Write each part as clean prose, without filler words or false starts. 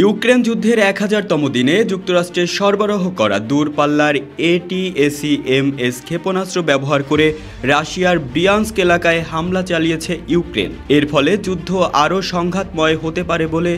Ukraine যুদ্ধের 1000তম দিনে যুক্তরাষ্ট্রের সরবরাহ করা দূরপাল্লার ATACMS ক্ষেপণাস্ত্র ব্যবহার করে রাশিয়ার ব্রিয়ানস্ক এলাকায় হামলা চালিয়েছে ইউক্রেন। এর ফলে যুদ্ধ আরও সংঘাতময় হতে পারে বলে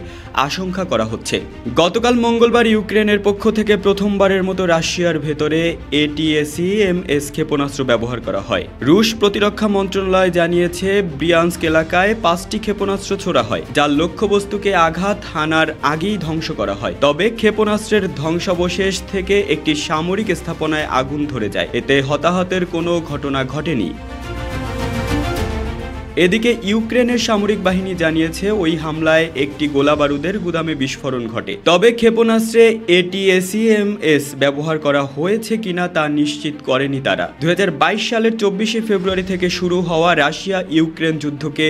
আশঙ্কা করা হচ্ছে। গতকাল মঙ্গলবার ইউক্রেনের পক্ষ থেকে প্রথমবারের মতো রাশিয়ার ভেতরে ATACMS ক্ষেপণাস্ত্র ব্যবহার করা হয়। রুশ প্রতিরক্ষা মন্ত্রণালয় জানিয়েছে, ব্রিয়ানস্ক এলাকায় 5টি ক্ষেপণাস্ত্র ছোড়া হয়, যার লক্ষ্যবস্তুকে আঘাত হানার আগেই ধ্বংস করা হয়। তবে ক্ষেপণাস্ত্রের ধ্বংসাবশেষ থেকে একটি সামরিক স্থাপনায় আগুন ধরে যায়। এতে হতাহতের কোনো ঘটনা ঘটেনি। এদিকে ইউক্রেনের সামরিক বাহিনী জানিয়েছে, ওই হামলায় একটি গোলাবারুদের গুদামে বিস্ফোরণ ঘটে। তবে ক্ষেপণাস্ত্রে ATACMS ব্যবহার করা হয়েছে কিনা তা নিশ্চিত করেনি তারা। 2022 সালের 24শে ফেব্রুয়ারি থেকে শুরু হওয়া রাশিয়া ইউক্রেন যুদ্ধকে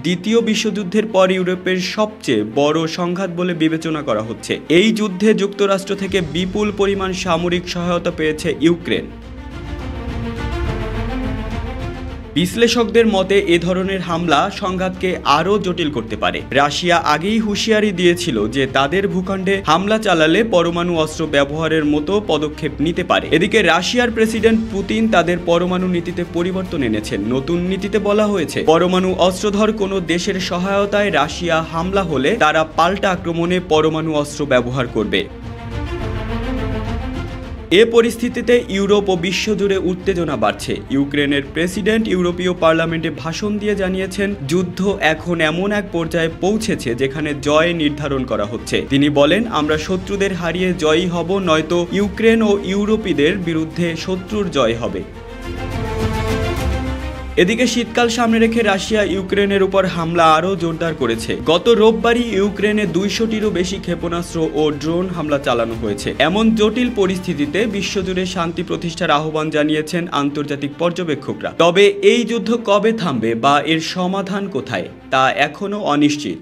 দ্বিতীয় বিশ্বযুদ্ধের পর ইউরোপের সবচেয়ে বড় সংঘাত বলে বিবেচনা করা হচ্ছে। এই যুদ্ধে যুক্তরাষ্ট্র থেকে বিপুল পরিমাণ সামরিক সহায়তা পেয়েছে ইউক্রেন। বিশ্লেষকদের মতে, এ ধরনের হামলা সংঘাতকে আরও জটিল করতে পারে। রাশিয়া আগেই হুঁশিয়ারি দিয়েছিল যে তাদের ভূখণ্ডে হামলা চালালে পরমাণু অস্ত্র ব্যবহারের মতো পদক্ষেপ নিতে পারে। এদিকে রাশিয়ার প্রেসিডেন্ট পুতিন তাদের পরমাণু নীতিতে পরিবর্তন এনেছেন। নতুন নীতিতে বলা হয়েছে, পরমাণু অস্ত্রধর কোনো দেশের সহায়তায় রাশিয়া হামলা হলে তারা পাল্টা আক্রমণে পরমাণু অস্ত্র ব্যবহার করবে। এ পরিস্থিতিতে ইউরোপ ও বিশ্বজুড়ে উত্তেজনা বাড়ছে। ইউক্রেনের প্রেসিডেন্ট ইউরোপীয় পার্লামেন্টে ভাষণ দিয়ে জানিয়েছেন, যুদ্ধ এখন এমন এক পর্যায়ে পৌঁছেছে যেখানে জয় নির্ধারণ করা হচ্ছে। তিনি বলেন, আমরা শত্রুদের হারিয়ে জয়ী হব, নয়তো ইউক্রেন ও ইউরোপীদের বিরুদ্ধে শত্রুর জয় হবে। এদিকে শীতকাল সামনে রেখে রাশিয়া ইউক্রেনের উপর হামলা আরও জোরদার করেছে। গত রোববারই ইউক্রেনে 200টিরও বেশি ক্ষেপণাস্ত্র ও ড্রোন হামলা চালানো হয়েছে। এমন জটিল পরিস্থিতিতে বিশ্বজুড়ে শান্তি প্রতিষ্ঠার আহ্বান জানিয়েছেন আন্তর্জাতিক পর্যবেক্ষকরা। তবে এই যুদ্ধ কবে থামবে বা এর সমাধান কোথায় তা এখনও অনিশ্চিত।